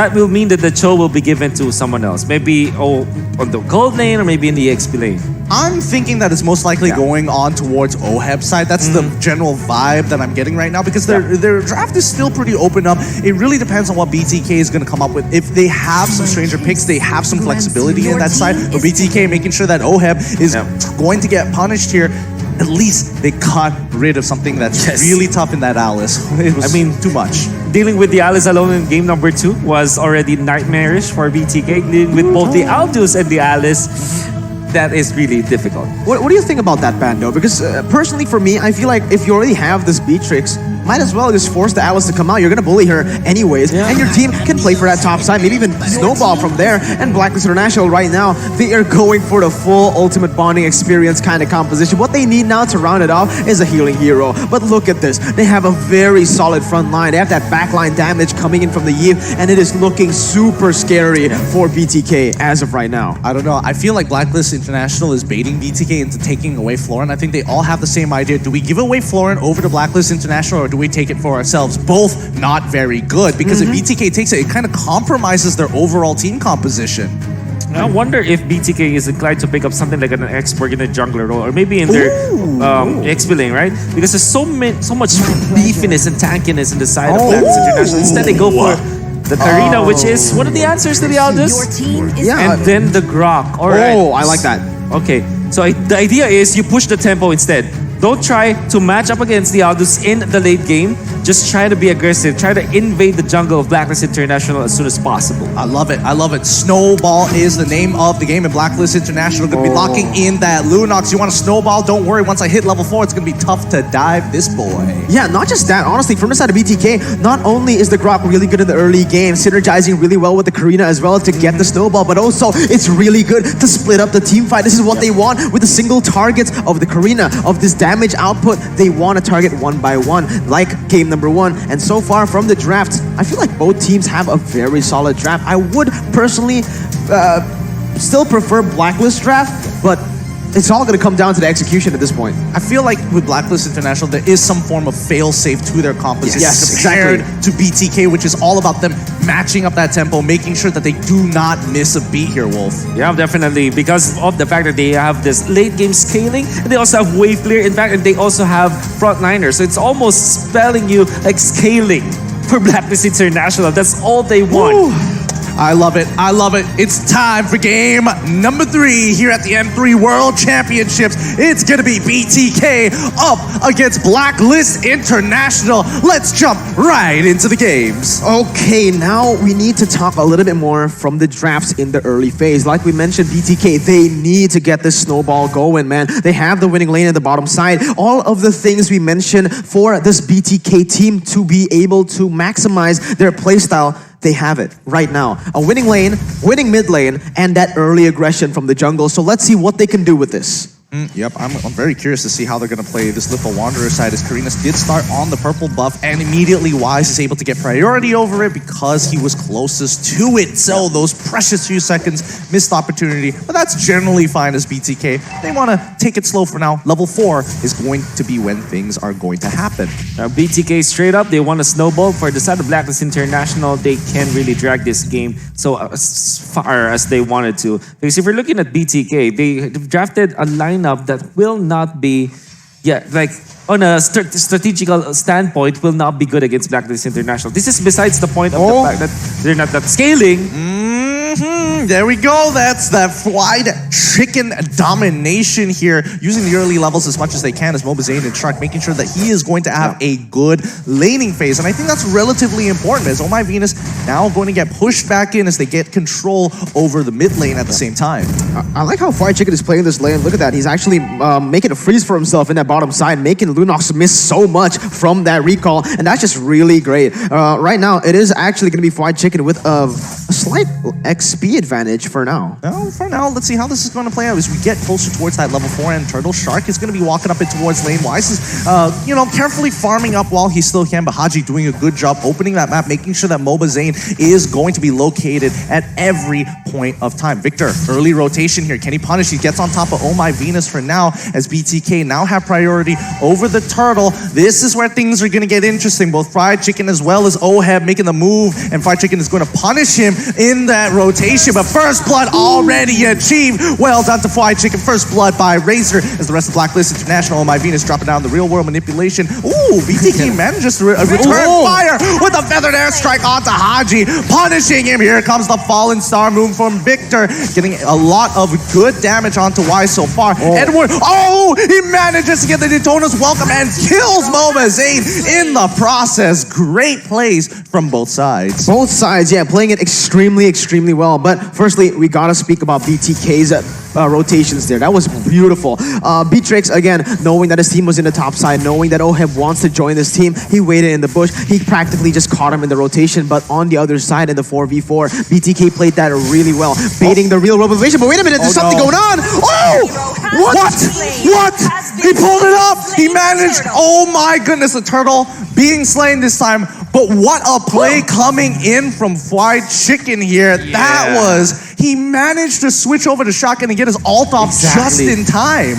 that will mean that the Cho will be given to someone else. Maybe on the gold lane or maybe in the XP lane. I'm thinking that it's most likely going on towards OHEB's side. That's the general vibe that I'm getting right now because their draft is still pretty open up. It really depends on what BTK is going to come up with. If they have some stranger picks, they have some flexibility in that side. But BTK making sure that OHEB is going to get punished here. At least they got rid of something that's really tough in that Alice. It was too much. Dealing with the Alice alone in game number 2 was already nightmarish for BTK. Dealing with both the Aldous and the Alice, that is really difficult. What do you think about that, Bando? Because personally for me, I feel like if you already have this Beatrix, might as well just force the Alice to come out. You're going to bully her anyways. And your team can play for that top side, maybe even snowball from there. And Blacklist International right now, they are going for the full ultimate bonding experience kind of composition. What they need now to round it off is a healing hero. But look at this. They have a very solid front line. They have that backline damage coming in from the Eve, and it is looking super scary for BTK as of right now. I don't know. I feel like Blacklist International is baiting BTK into taking away Florin. I think they all have the same idea. Do we give away Florin over to Blacklist International, or do we take it for ourselves? Both not very good, because if BTK takes it, it kind of compromises their overall team composition. I wonder if BTK is inclined to pick up something like an expert in a jungler role, or maybe in their XP lane, right? Because there's so much beefiness and tankiness in the side of Blacklist International. Instead, they go for the KARINA, which is one of the answers to the Aldous. And then the Grok. All right. Oh, I like that. Okay, so the idea is you push the tempo instead. Don't try to match up against the Aldous in the late game. Just try to be aggressive. Try to invade the jungle of Blacklist International as soon as possible. I love it. I love it. Snowball is the name of the game, and Blacklist International going to be locking in that Lunox. You want to snowball? Don't worry. Once I hit level 4, it's going to be tough to dive this boy. Yeah, not just that. Honestly, from the side of BTK, not only is the Grok really good in the early game, synergizing really well with the KARINA as well to get the snowball, but also it's really good to split up the team fight. This is what they want with the single targets of the KARINA, of this damage output. They want to target one by one, like game number 1. And so far from the draft, I feel like both teams have a very solid draft. I would personally still prefer Blacklist draft, but it's all going to come down to the execution at this point. I feel like with Blacklist International, there is some form of fail-safe to their composition compared to BTK, which is all about them matching up that tempo, making sure that they do not miss a beat here, Wolf. Yeah, definitely. Because of the fact that they have this late game scaling, and they also have wave clear. In fact, and they also have frontliners. So it's almost spelling you like scaling for Blacklist International. That's all they want. Ooh. I love it. I love it. It's time for game number 3 here at the M3 World Championships. It's going to be BTK up against Blacklist International. Let's jump right into the games. Okay, now we need to talk a little bit more from the drafts in the early phase. Like we mentioned, BTK, they need to get this snowball going, man. They have the winning lane at the bottom side. All of the things we mentioned for this BTK team to be able to maximize their playstyle, they have it right now. A winning lane, winning mid lane, and that early aggression from the jungle. So let's see what they can do with this. Yep, I'm very curious to see how they're going to play this Little Wanderer side, as KARINA did start on the purple buff, and immediately Wise is able to get priority over it because he was closest to it. So those precious few seconds, missed opportunity, but that's generally fine as BTK. They want to take it slow for now. Level 4 is going to be when things are going to happen. BTK straight up, they want a snowball. For the side of Blacklist International, they can really drag this game so as far as they wanted to. Because if you're looking at BTK, they drafted a lineup that will not be, like on a strategical standpoint, will not be good against Blacklist International. This is besides the point of the fact that they're not that scaling. There we go. That's that fried chicken domination here, using the early levels as much as they can as MobaZane and Shark, making sure that he is going to have a good laning phase. And I think that's relatively important, as Oh My Venus now going to get pushed back in as they get control over the mid lane at the same time. I like how Fried Chicken is playing this lane. Look at that. He's actually making a freeze for himself in that bottom side, making Lunox miss so much from that recall. And that's just really great. Right now, it is actually going to be Fried Chicken with a slight XP advantage for now. Well, for now, let's see how this is going to play out as we get closer towards that level 4 and Turtle Shark is going to be walking up in towards lane. Wise is, carefully farming up while he still can, but Haji doing a good job opening that map, making sure that MobaZane is going to be located at every point of time. Victor, early rotation here. Can he punish? He gets on top of Oh My Venus for now as BTK now have priority over the Turtle. This is where things are going to get interesting. Both Fried Chicken as well as Oheb making the move, and Fried Chicken is going to punish him in that rotation, but first blood already achieved. Well done to Fried Chicken. First blood by Razor as the rest of Blacklist International. Oh My Venus dropping down the real world manipulation. Ooh, BTK manages to return fire with a feathered airstrike onto Haji, punishing him. Here comes the Fallen Star move from Victor, getting a lot of good damage onto Wise so far. Edward, he manages to get the Daytona's welcome and kills MobaZane in the process. Great plays from both sides. Both sides, yeah, playing it extremely, extremely well. But firstly, we gotta speak about BTK's rotations there. That was beautiful. Beatrix, again, knowing that his team was in the top side, knowing that Oheb wants to join this team, he waited in the bush. He practically just caught him in the rotation, but on the other side in the 4v4, BTK played that really well, baiting the real world motivation. But wait a minute, there's something going on. What? He pulled it up. He managed. Oh my goodness, the Turtle being slain this time. But what a play coming in from Fried Chicken here. That was, he managed to switch over to shotgun and get his ult off just in time.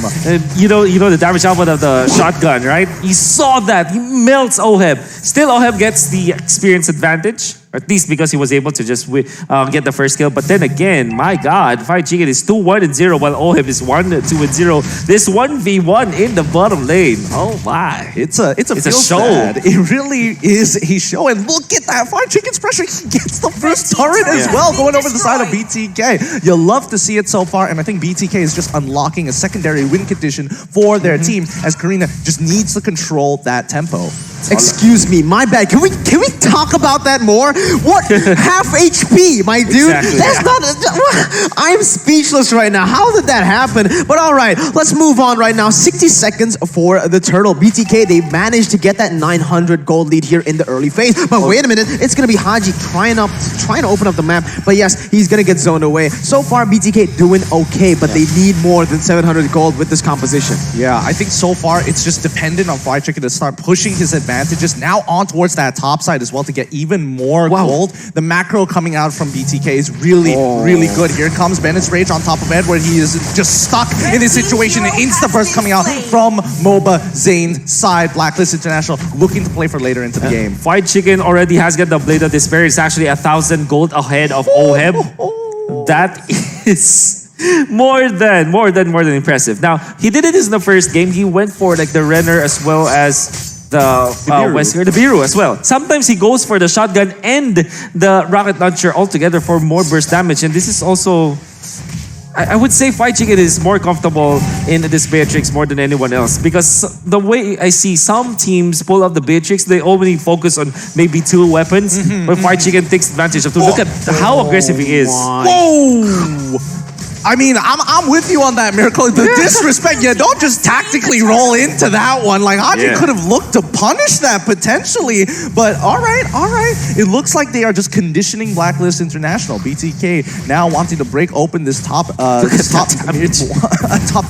You know the damage output of the shotgun, right? He saw that. He melts Oheb. Still, Oheb gets the experience advantage, at least because he was able to just get the first kill. But then again, my God, Fried Chicken is 2-1-0 while Oheb is 1-2-0. This 1v1 in the bottom lane. Oh my. It's a show. Bad. It really is a show. And look at that. Fried Chicken's pressure. He gets the first turret as well, going over the side of BTK. You love to see it so far. And I think BTK is just unlocking a secondary win condition for their team as KARINA just needs to control that tempo. Excuse me, my bad. Can we talk about that more? What? Half HP, my dude? Exactly. That's not... I'm speechless right now. How did that happen? But all right, let's move on right now. 60 seconds for the Turtle. BTK, they managed to get that 900 gold lead here in the early phase. But wait a minute, it's going to be Haji trying to open up the map. But yes, he's going to get zoned away. So far, BTK doing okay, but they need more than 700 gold with this composition. Yeah, I think so far it's just dependent on Fried Chicken to start pushing his advantages now on towards that top side as well to get even more gold. The macro coming out from BTK is really good. Here comes Bennett's Rage on top of Edward. He is just stuck in this situation. An insta-burst coming out from MobaZane's side. Blacklist International looking to play for later into the game. Fried Chicken already has got the Blade of Despair. It's actually 1,000 gold ahead of Oheb. That is more than impressive. Now, he did it in the first game. He went for like the Renner as well as the Wesker, the Biru as well. Sometimes he goes for the shotgun and the rocket launcher altogether for more burst damage. And this is also, I would say Fried Chicken is more comfortable in this Beatrix more than anyone else, because the way I see some teams pull up the Beatrix, they only focus on maybe 2 weapons, but Fried Chicken takes advantage of 2. Look at how aggressive he is. Whoa! I mean, I'm with you on that, Miracle. The disrespect, you don't just tactically roll into that one. Like, Haji could have looked to punish that potentially. But all right. It looks like they are just conditioning Blacklist International. BTK now wanting to break open this top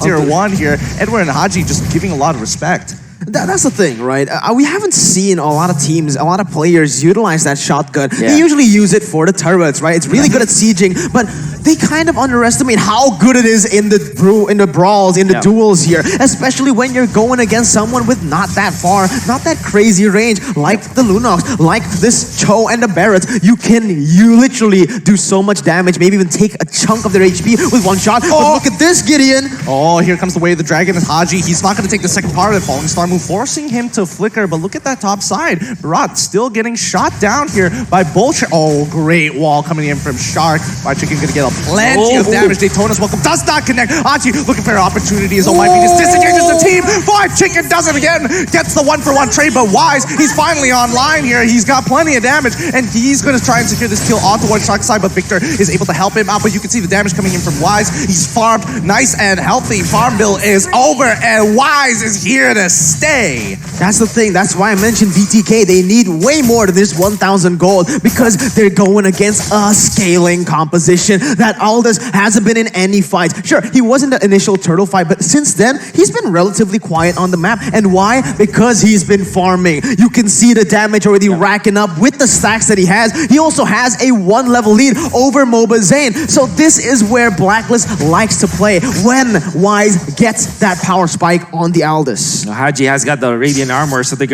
tier 1 here. Edward and Haji just giving a lot of respect. That's the thing, right? We haven't seen a lot of teams, a lot of players utilize that shotgun. They usually use it for the turrets, right? It's really good at sieging, but they kind of underestimate how good it is in the brawls, in the duels here, especially when you're going against someone with not that far, not that crazy range, like the Lunox, like this Cho and the Barrett. You literally do so much damage, maybe even take a chunk of their HP with one shot. But look at this, Gideon. Oh, here comes the way of the dragon is Haji. He's not going to take the second part of the Falling Star move, forcing him to flicker. But look at that top side. Barat still getting shot down here by Bullshit. Oh, great wall coming in from Shark. Fried Chicken going to get plenty of damage. Daytona's welcome does not connect. Haji looking for opportunities. Oh my Venus disengages the team. Fried Chicken does it again. Gets the 1-for-1 trade, but Wise, he's finally online here. He's got plenty of damage, and he's going to try and secure this kill onto one Shark side, but Victor is able to help him out. But you can see the damage coming in from Wise. He's farmed nice and healthy. Farmville is over, and Wise is here to stay. stay. That's the thing. That's why I mentioned BTK. They need way more than this 1,000 gold because they're going against a scaling composition that Aldous hasn't been in any fights. Sure, he was in the initial turtle fight, but since then, he's been relatively quiet on the map. And why? Because he's been farming. You can see the damage already racking up with the stacks that he has. He also has a 1-level lead over MobaZane. So this is where Blacklist likes to play when Wise gets that power spike on the Aldous. Haji has got the Radiant Armor, so they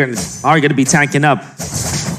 are gonna be tanking up.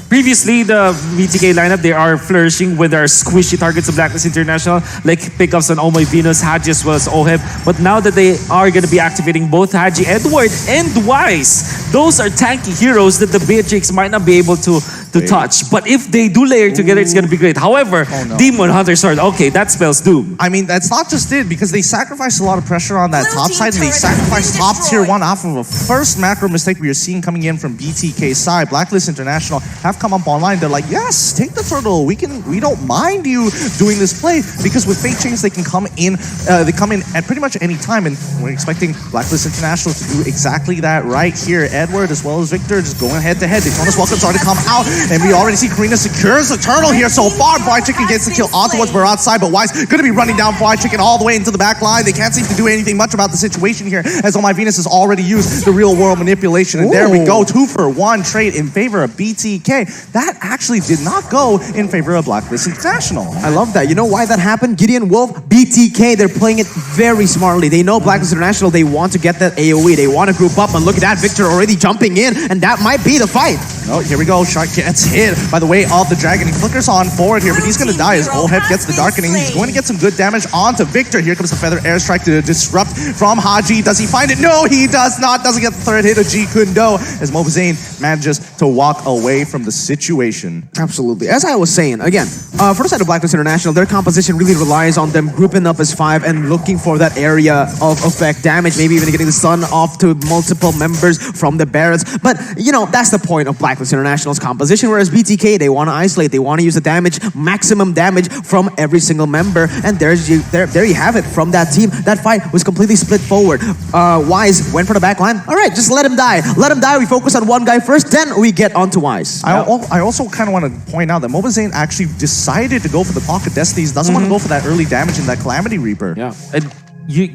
Previously, the BTK lineup, they are flourishing with their squishy targets of Blacklist International, like pickups on Oh My Venus, Haji as well as Oheb. But now that they are going to be activating both Haji, Edward, and Wise, those are tanky heroes that the Beatrix might not be able to touch. But if they do layer together, it's going to be great. However, Demon Hunter Sword, okay, that spells doom. I mean, that's not just it, because they sacrificed a lot of pressure on that top side, and they sacrificed top tier 1 off of a first macro mistake we are seeing coming in from BTK's side. Blacklist International have come up online. They're like, yes, take the turtle. We don't mind you doing this play, because with Fate Chains they can come in. They come in at pretty much any time, and we're expecting Blacklist International to do exactly that right here. Edward as well as Victor just going head to head. Daytona's Welcome's already come out, and we already see KARINA secures the turtle here so far. Fried Chicken gets the kill on towards Barat's side, but Wise going to be running down Fried Chicken all the way into the back line. They can't seem to do anything much about the situation here, as Oh My Venus has already used the real world manipulation, and there we go, 2-for-1 trade in favor of BTK. That actually did not go in favor of Blacklist International. I love that. You know why that happened? Gideon Wolf, BTK, they're playing it very smartly. They know Blacklist International, they want to get that AoE. They want to group up, and look at that, Victor already jumping in, and that might be the fight. Oh, here we go. Shark gets hit by the weight of the dragon. He flickers on forward here, but he's going to die as Oheb gets the darkening. He's going to get some good damage onto Victor. Here comes the feather airstrike to disrupt from Haji. Does he find it? No, he does not. Doesn't get the third hit of G Kundo as MobaZane manages to walk away from the situation. Absolutely. As I was saying, again, for the side of Blacklist International, their composition really relies on them grouping up as 5 and looking for that area of effect damage, maybe even getting the stun off to multiple members from the Barretts. But, you know, that's the point of Blacklist International's composition, whereas BTK, they want to isolate, they want to use the damage, maximum damage from every single member, and there you have it from that team. That fight was completely split forward. Wise went for the back line. All right, just let him die. Let him die. We focus on one guy first, then we get onto Wise. I also kind of want to point out that MobaZane actually decided to go for the Pocket Destinies, doesn't want to go for that early damage in that Calamity Reaper. Yeah. And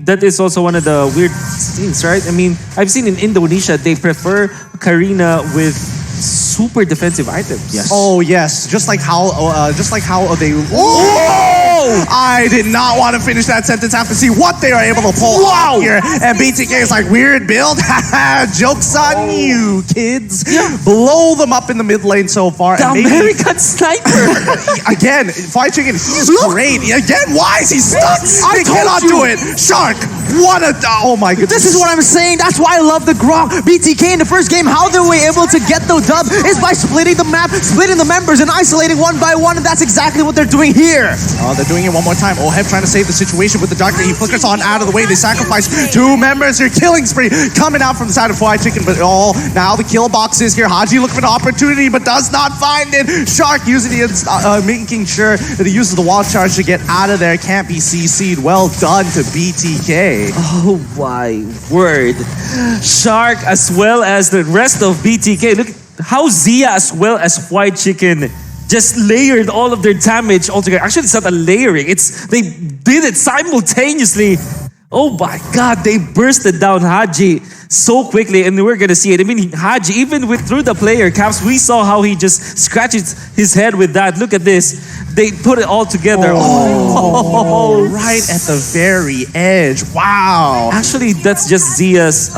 that is also one of the weird things, right? I mean, I've seen in Indonesia, they prefer KARINA with super defensive items. Yes. Oh yes, just like how they. I did not want to finish that sentence after see what they are able to pull off here. And BTK is like, weird build. Joke's on you, kids. Yeah. Blow them up in the mid lane so far. The American sniper. Again, Fried Chicken, he's great. Again, why is he stuck? They cannot do it. Shark, what a... Oh my goodness. This is what I'm saying. That's why I love the Grok. BTK in the first game, how they were able to get the dub is by splitting the map, splitting the members, and isolating one by one, and that's exactly what they're doing here. Oh, they're doing it one more time. Oheb trying to save the situation with the doctor. He flickers on out of the way. They sacrifice 2 members. Your killing spree coming out from the side of Fried Chicken, but now the kill box is here. Haji looking for an opportunity, but does not find it. Shark using the, making sure that he uses the wall charge to get out of there. Can't be CC'd. Well done to BTK. Oh my word. Shark as well as the rest of BTK. Look how Zia as well as Fried Chicken just layered all of their damage altogether. Actually, it's not a layering. They did it simultaneously. Oh my God, they bursted down Haji so quickly, and we're gonna see it. I mean, Haji, even through the player caps, we saw how he just scratches his head with that. Look at this. They put it all together. Oh, right at the very edge. Wow. Actually, that's just Zia's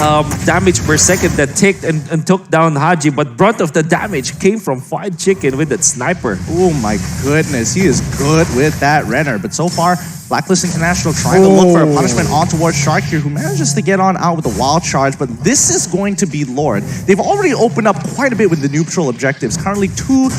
damage per second that ticked and took down Haji, but brunt of the damage came from Fried Chicken with that sniper. Oh my goodness, he is good with that Renner, but so far, Blacklist International trying to look for a punishment on towards Shark here, who manages to get on out with a wild charge, but this is going to be Lord. They've already opened up quite a bit with the neutral objectives, currently 2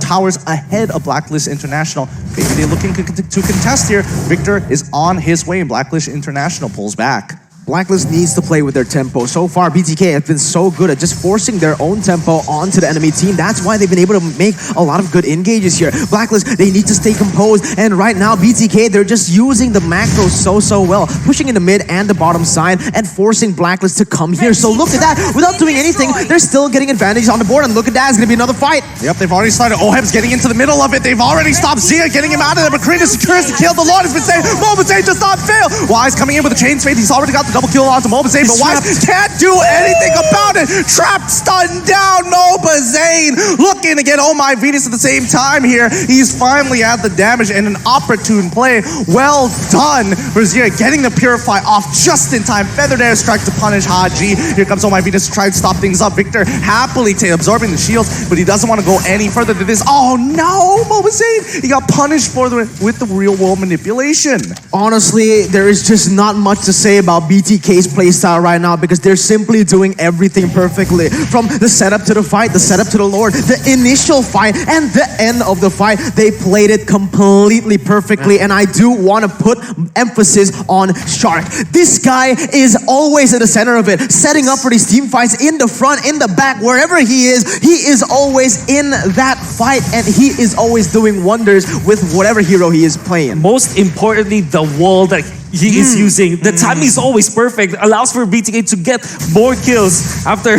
towers ahead of Blacklist International. Maybe they're looking to contest here. Victor is on his way, and Blacklist International pulls back. Blacklist needs to play with their tempo. So far, BTK has been so good at just forcing their own tempo onto the enemy team. That's why they've been able to make a lot of good engages here. Blacklist, they need to stay composed. And right now, BTK, they're just using the macros so well, pushing in the mid and the bottom side and forcing Blacklist to come here. So look at that. Without doing anything, they're still getting advantage on the board. And look at that. It's going to be another fight. Yep, they've already started. Oheb's getting into the middle of it. They've already stopped Zia, getting him out of there. But KARINA secures the kill. The Lord has been saying, MobaZane does not fail. Wise coming in with a chain fade. He's already got the double kill onto MobaZane, but Wise can't do anything about it. Trapped, stunned down, MobaZane looking to get Oh My Venus at the same time here. He's finally at the damage and an opportune play. Well done for Zia, getting the Purify off just in time. Feathered airstrike to punish Haji. Here comes Oh My Venus to try and stop things up. Victor happily absorbing the shields, but he doesn't want to go any further than this. Oh no, MobaZane! He got punished with the real world manipulation. Honestly, there is just not much to say about BTK's playstyle right now because they're simply doing everything perfectly. From the setup to the fight, the setup to the Lord, the initial fight, and the end of the fight, they played it completely perfectly. And I do want to put emphasis on Shark. This guy is always at the center of it, setting up for these team fights in the front, in the back, wherever he is always in that fight, and he is always doing wonders with whatever hero he is playing. Most importantly, the wall that he is using. The timing is always perfect. Allows for BTK to get more kills after,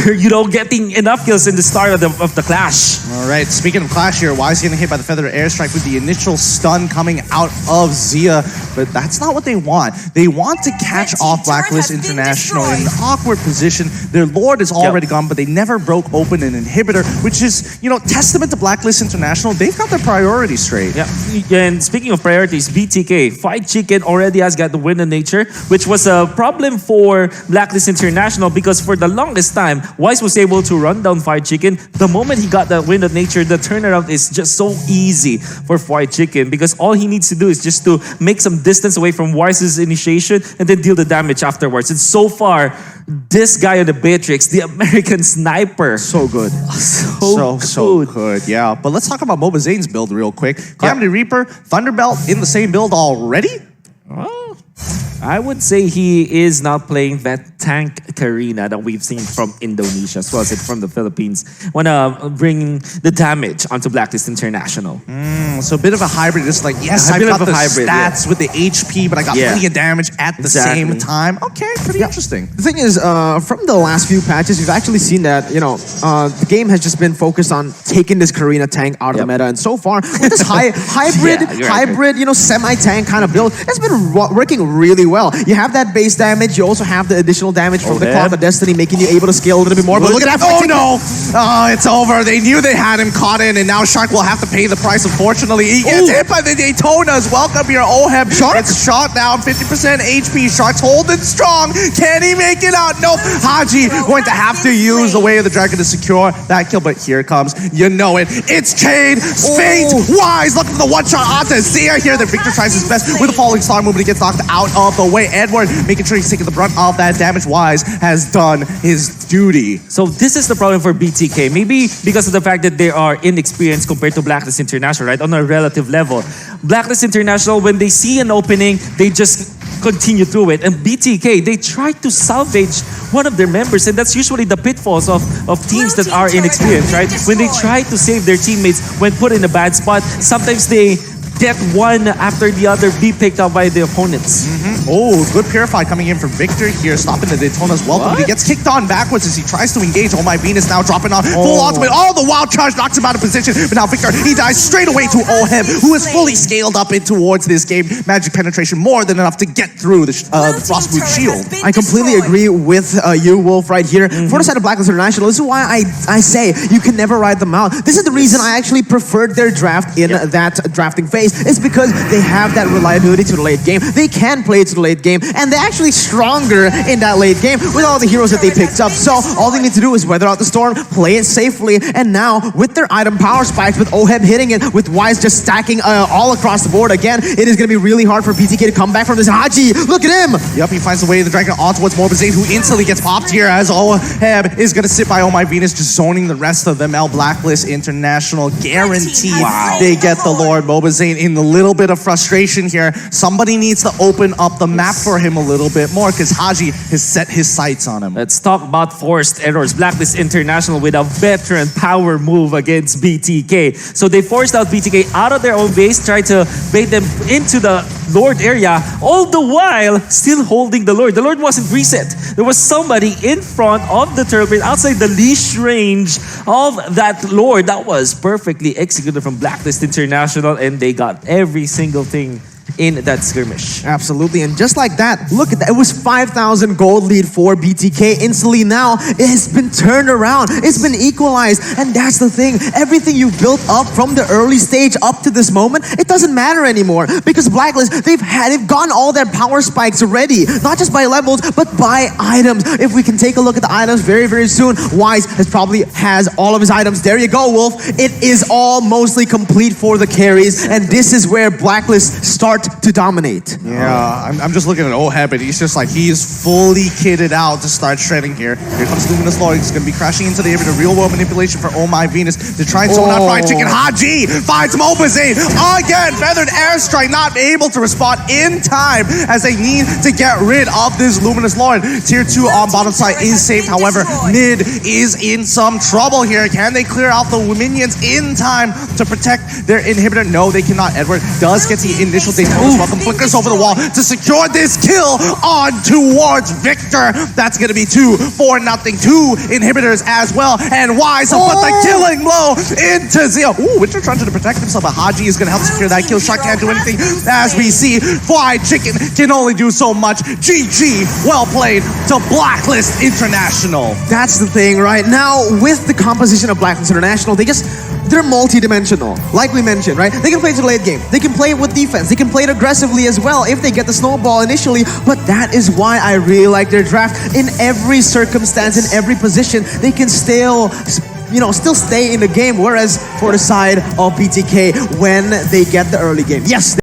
getting enough kills in the start of the clash. All right, speaking of clash here, Wise getting hit by the feather airstrike with the initial stun coming out of Zia, but that's not what they want. They want to catch off Blacklist International in an awkward position. Their Lord is already gone, but they never broke open an inhibitor, which is, testament to Blacklist International. They've got their priorities straight. Yeah, and speaking of priorities, BTK, Fight Chicken already has got the win in nature, which was a problem for Blacklist International because for the longest time, Wise was able to run down Fight Chicken. The moment he got that win of nature, the turnaround is just so easy for Fight Chicken because all he needs to do is just to make some distance away from Wise's initiation and then deal the damage afterwards. And so far, this guy on the Beatrix, the American sniper. So good. So good, yeah. But let's talk about MobaZane's build real quick. Calamity Reaper, Thunderbelt in the same build already? Oh. I would say he is not playing that tank KARINA that we've seen from Indonesia as well as from the Philippines. Want to bring the damage onto Blacklist International. So a bit of a hybrid. Just like, yes, I've got the stats with the HP, but I got plenty of damage at the same time. Okay, pretty interesting. The thing is, from the last few patches, we've actually seen that, the game has just been focused on taking this KARINA tank out of the meta. And so far, with this hybrid, semi-tank kind of build, it's been working really well. You have that base damage. You also have the additional damage from the Cloud of Destiny, making you able to scale a little bit more. But look at that! Oh no! Oh, it's over. They knew they had him caught in, and now Shark will have to pay the price. Unfortunately, he gets hit by the Daytonas. Welcome here, Oheb. Shark gets shot down, 50% HP. Shark's holding strong. Can he make it out? Nope. Haji going to have to use the Way of the Dragon to secure that kill. But here comes, you know it. It's Chain, Fate, Wise. Looking for the one shot onto Zia here. The Victor tries his best with a falling star movement. He gets knocked out of the way. Edward making sure he's taking the brunt of that damage. Wise has done his duty. So this is the problem for BTK. Maybe because of the fact that they are inexperienced compared to Blacklist International, right? On a relative level. Blacklist International, when they see an opening, they just continue through it. And BTK, they try to salvage one of their members, and that's usually the pitfalls of teams that are inexperienced, right? When they try to save their teammates when put in a bad spot, sometimes they get one after the other be picked up by the opponents. Oh, good Purify coming in from Victor here, stopping the Daytona's welcome. He gets kicked on backwards as he tries to engage. Oh My Venus now dropping on full ultimate. Oh, the wild charge knocks him out of position. But now Victor, he dies straight away to Oheb, who is fully scaled up in towards this game. Magic penetration more than enough to get through the Frostboot shield. I completely agree with you, Wolf, right here. For the side of Blacklist International, this is why I say you can never ride them out. This is the reason I actually preferred their draft in that drafting phase. It's because they have that reliability to the late game. They can play to the late game, and they're actually stronger in that late game with all the heroes that they picked up. So all they need to do is weather out the storm, play it safely, and now with their item power spikes, with Oheb hitting it, with Wise just stacking all across the board again, it is going to be really hard for BTK to come back from this. Haji, look at him! Yep, he finds the Way of the Dragon on towards MobaZane, who instantly gets popped here as Oheb is going to sit by Oh My Venus, just zoning the rest of them. Blacklist International guaranteed they get the Lord. MobaZane in a little bit of frustration here. Somebody needs to open up the map for him a little bit more because Haji has set his sights on him. Let's talk about forced errors. Blacklist International with a veteran power move against BTK. So they forced out BTK out of their own base, tried to bait them into the Lord area, all the while still holding the Lord. The Lord wasn't reset. There was somebody in front of the turtle crane outside the leash range of that Lord. That was perfectly executed from Blacklist International, and they got every single thing in that skirmish. Absolutely, and just like that, look at that. It was 5,000 gold lead for BTK. Instantly now, it has been turned around. It's been equalized, and that's the thing. Everything you built up from the early stage up to this moment, it doesn't matter anymore because Blacklist, they've gotten all their power spikes already, not just by levels, but by items. If we can take a look at the items very, very soon, Wise has all of his items. There you go, Wolf. It is all mostly complete for the carries, and this is where Blacklist start to dominate. Yeah, I'm just looking at Oheb, and he's just like, he is fully kitted out to start shredding here. Here comes Luminous Lord. He's going to be crashing into the area. The real world manipulation for Oh My Venus to try and zone out Fried Chicken. Haji finds MobaZane again. Feathered Airstrike not able to respond in time as they need to get rid of this Luminous Lord. Tier 2 on bottom side is safe. However, mid is in some trouble here. Can they clear out the minions in time to protect their inhibitor? No, they cannot. Edward does get the initial day bonus. Welcome flickers over the wall to secure this kill on towards Victor. That's going to be 2-4-0. 2 inhibitors as well. And Wise will put the killing blow into Zeo. Ooh, Winter trying to protect himself, but Haji is going to help secure that kill. Shot can't do anything. As we see, Fried Chicken can only do so much. GG, well played to Blacklist International. That's the thing right now with the composition of Blacklist International. They're multi-dimensional, like we mentioned, right? They can play to the late game. They can play it with defense. They can play it aggressively as well if they get the snowball initially. But that is why I really like their draft. In every circumstance, in every position, they can still stay in the game. Whereas for the side of BTK, when they get the early game, yes,